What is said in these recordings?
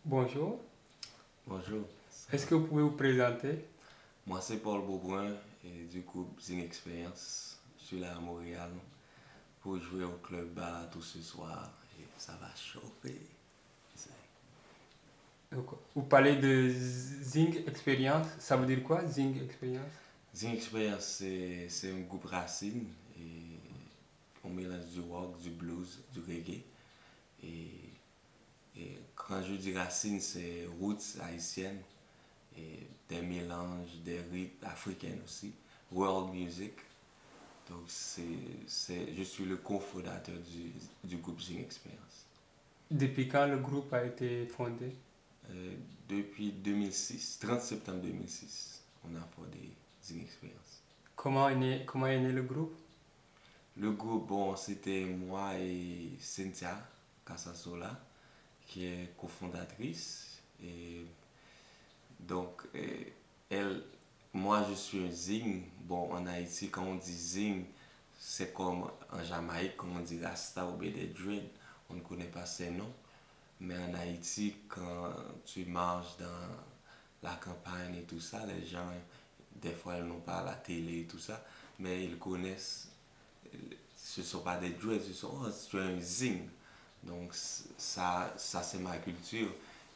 Bonjour, Bonjour, est-ce que vous pouvez vous présenter? moi c'est Paul Beaubrun et du groupe Zing Experience. Je suis là à Montréal pour jouer au club bar tout ce soir et ça va chauffer. C'est- Donc, vous parlez de Zing Experience, ça veut dire quoi, Zing Experience? Zing Experience c'est un groupe racine et on mélange du rock, du blues, du reggae. Et, et quand je dis racine, c'est roots haïtiennes et des mélanges, des rythmes africains aussi, world music. Donc je suis le cofondateur du groupe Zing Experience. Depuis quand le groupe a été fondé? Euh, Depuis 2006, 30 septembre 2006, on a fondé Zing Experience. Comment est né le groupe? Le groupe, bon, c'était moi et Cynthia Casasola, qui est cofondatrice. Et donc, elle, moi, je suis un Zing. Bon, en Haïti, quand on dit Zing, c'est comme en Jamaïque, quand on dit Rasta ou bien des dreads. On ne connaît pas ces noms. Mais en Haïti, quand tu marches dans la campagne et tout ça, les gens, des fois, ils n'ont pas la télé et tout ça, mais ils connaissent, ce ne sont pas des dreads, ce sont, oh, tu es un zing. Donc, ça c'est ma culture.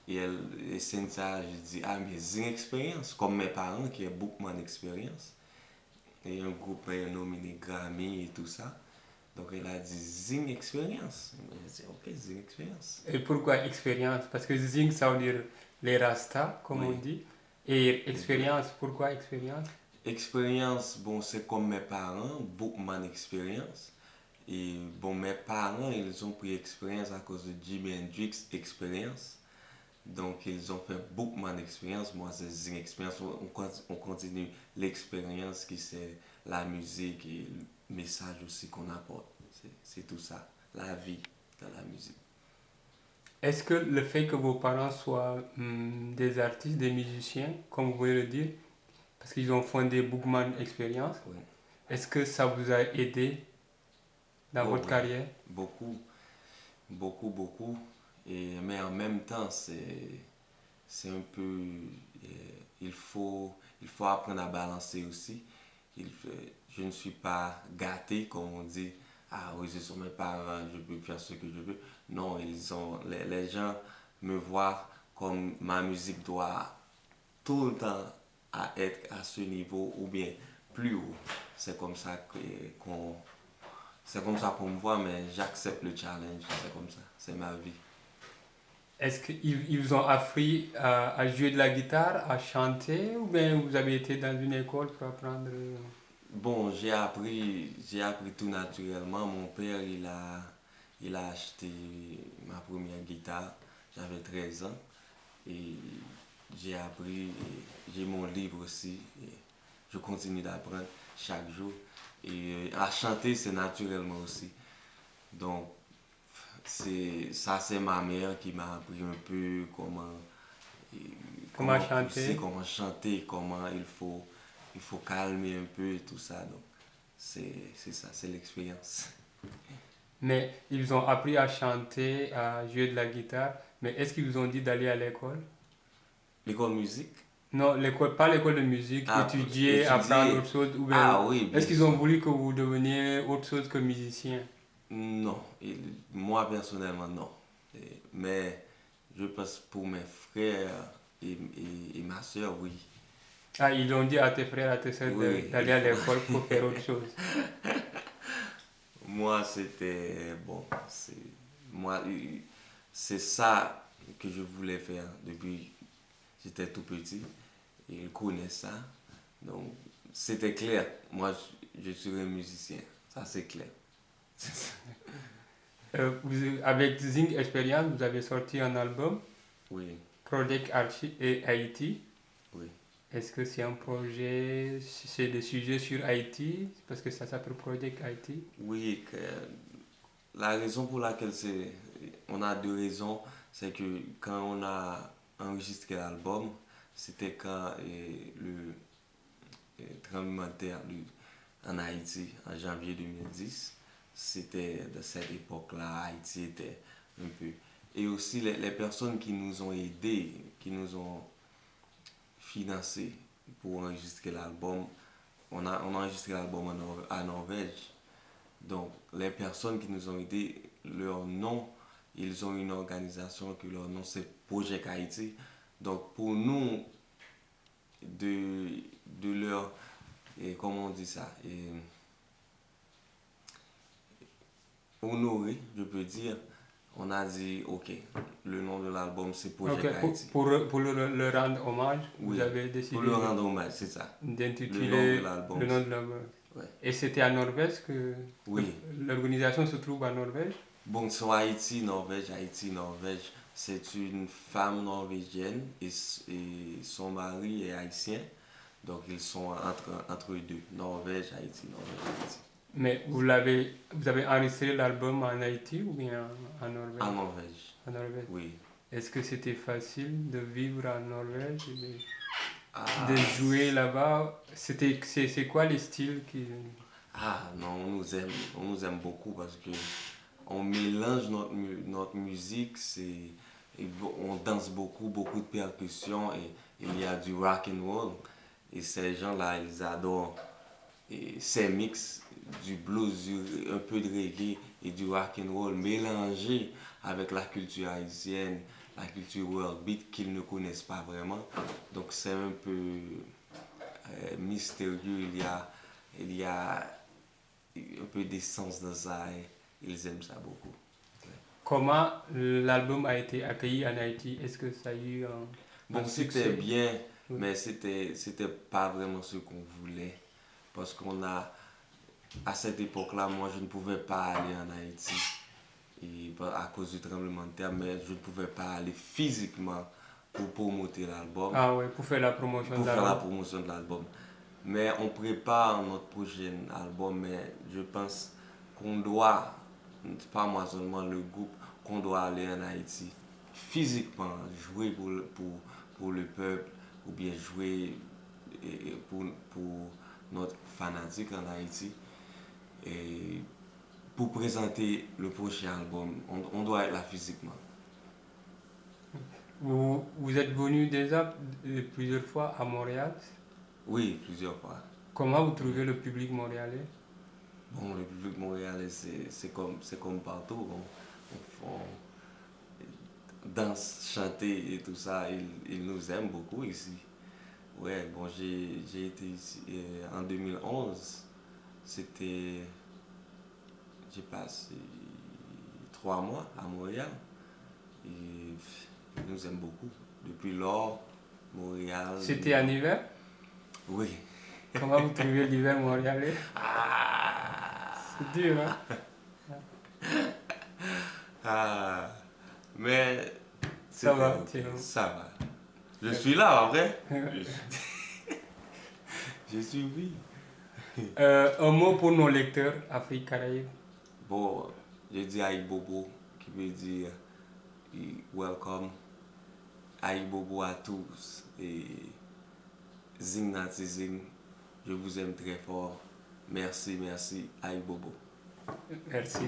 Et Cynthia, je dis, ah, mais zing expérience, comme mes parents qui ont beaucoup mon expérience. Et un groupe nominé Grammy et tout ça. Donc, elle a dit zing expérience. J'ai dit, ok, zing expérience. Et pourquoi expérience? Parce que Zing, ça veut dire les Rastas, comme on Oui, dit. Et les dreads. expérience, pourquoi expérience? Expérience, bon, c'est comme mes parents, beaucoup mon expérience. Et bon, mes parents, ils ont pris expérience à cause de Jimi Hendrix expérience. Donc, ils ont fait beaucoup mon expérience. Moi, c'est une expérience. On continue l'expérience qui c'est la musique et le message aussi qu'on apporte. C'est tout ça, la vie dans la musique. Est-ce que le fait que vos parents soient des artistes, des musiciens, comme vous voulez le dire, parce qu'ils ont fondé Bookman Experience, Oui. est-ce que ça vous a aidé dans Oh votre oui, carrière? beaucoup, beaucoup, beaucoup. Mais en même temps, c'est un peu. Il faut apprendre à balancer aussi. Je ne suis pas gâté, comme on dit. Ah oui, ce sont mes parents, je peux faire ce que je veux. Non, les gens me voient comme ma musique doit tout le temps à être à ce niveau ou bien plus haut. C'est comme ça qu'on c'est comme ça qu'on me voit, mais j'accepte le challenge. C'est comme ça. C'est ma vie. Est-ce qu'ils vous ont appris à jouer de la guitare, à chanter, ou bien vous avez été dans une école pour apprendre? Bon, j'ai appris tout naturellement. Mon père, il a acheté ma première guitare. J'avais 13 ans. Et j'ai appris, et j'ai mon livre aussi. Et je continue d'apprendre chaque jour. Et à chanter, c'est naturellement aussi. Donc, c'est ma mère qui m'a appris un peu et Comment comment pousser, chanter? comment chanter, comment il faut calmer un peu et tout ça. Donc, c'est ça, c'est l'expérience. Mais ils vous ont appris à chanter, à jouer de la guitare, mais est-ce qu'ils vous ont dit d'aller à l'école? L'école musique, Non, l'école, pas l'école de musique, étudier, apprendre autre étudier. chose, ou bien Ah oui, est-ce bien qu'ils ont sûr. voulu que vous deveniez autre chose que musicien? Non, moi personnellement, non. Mais je pense pour mes frères et ma soeur, oui. Ah, ils ont dit à tes frères, à tes sœurs Oui, il d'aller à faut. l'école pour faire autre chose. Moi, c'était bon. Moi, c'est ça que je voulais faire depuis que j'étais tout petit. Ils connaissent ça. Donc, c'était clair. Moi, je serais musicien. Ça, c'est clair. Avec Zing Experience, vous avez sorti un album, Oui, Project Archie et Haïti. oui. Est-ce que c'est un projet, c'est des sujets sur Haïti, parce que ça s'appelle Project Haïti? Oui, la raison pour laquelle on a deux raisons. C'est que quand on a enregistré l'album, c'était quand le tremblement de terre en Haïti en janvier 2010. C'était de cette époque-là, Haïti était un peu et aussi les personnes qui nous ont aidés, qui nous ont financés pour enregistrer l'album. On a enregistré l'album à Norvège. Donc, les personnes qui nous ont aidés, leur nom, ils ont une organisation que leur nom c'est Project Haïti. Donc, pour nous, de leur, et comment on dit ça, honorer, je peux dire, on a dit, ok, le nom de l'album c'est Project Ok, Haïti. pour le rendre hommage, Oui, vous avez décidé pour le rendre hommage, c'est ça. d'intituler Le nom de l'album. le nom de l'album. Ouais. Et c'était à Norvège que Oui. l'organisation se trouve à Norvège. Bon, sur Haïti, Norvège, c'est une femme norvégienne et son mari est haïtien. Donc ils sont entre les deux, Norvège, Haïti. Mais vous avez enregistré l'album en Haïti ou bien en Norvège? En Norvège. En Norvège. Oui. Est-ce que c'était facile de vivre en Norvège et Ah, de jouer là-bas? C'est quoi les styles qui... non, on nous aime beaucoup parce que on mélange notre musique, on danse beaucoup de percussions et il y a du rock and roll. Et ces gens-là, ils adorent ces mix du blues, un peu de reggae et du rock and roll mélangés avec la culture haïtienne, la culture world beat qu'ils ne connaissent pas vraiment. Donc c'est un peu mystérieux, il y a un peu d'essence dans ça et ils aiment ça beaucoup. Comment l'album a été accueilli en Haïti? Est-ce que ça a eu un Bon, succès? c'était bien, Oui. mais c'était pas vraiment ce qu'on voulait. Parce à cette époque-là, moi, je ne pouvais pas aller en Haïti à cause du tremblement de terre, mais je ne pouvais pas aller physiquement pour promouvoir l'album, Ah ouais, pour faire la promotion pour de faire la l'album. promotion de l'album. Mais on prépare notre prochain album, mais je pense qu'on doit, pas moi seulement, le groupe, qu'on doit aller en Haïti physiquement, jouer pour le peuple, ou bien jouer pour notre fanatique en Haïti. Et pour présenter le prochain album, on doit être là physiquement. Vous êtes venu déjà plusieurs fois à Montréal. Oui, plusieurs fois. Comment vous trouvez le public montréalais? Bon, le public montréalais, c'est comme partout. On danse, chanter et tout ça. Ils nous aiment beaucoup ici. Ouais, bon, j'ai été ici en 2011. J'ai passé 3 mois à Montréal. Et ils nous aiment beaucoup. Depuis lors, Montréal. C'était en hiver? Oui. Comment vous trouvez l'hiver montréalais? C'est dur, hein? Mais ça va, okay. Ça va. Je suis là, en vrai. Je suis oui. Un mot pour nos lecteurs Afrique Caraïbes. Bon, je dis Aïe Bobo, qui veut dire welcome. Aïe Bobo à tous. Et Zing Nati Zing, je vous aime très fort. Merci, Aïe Bobo. Merci.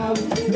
love you.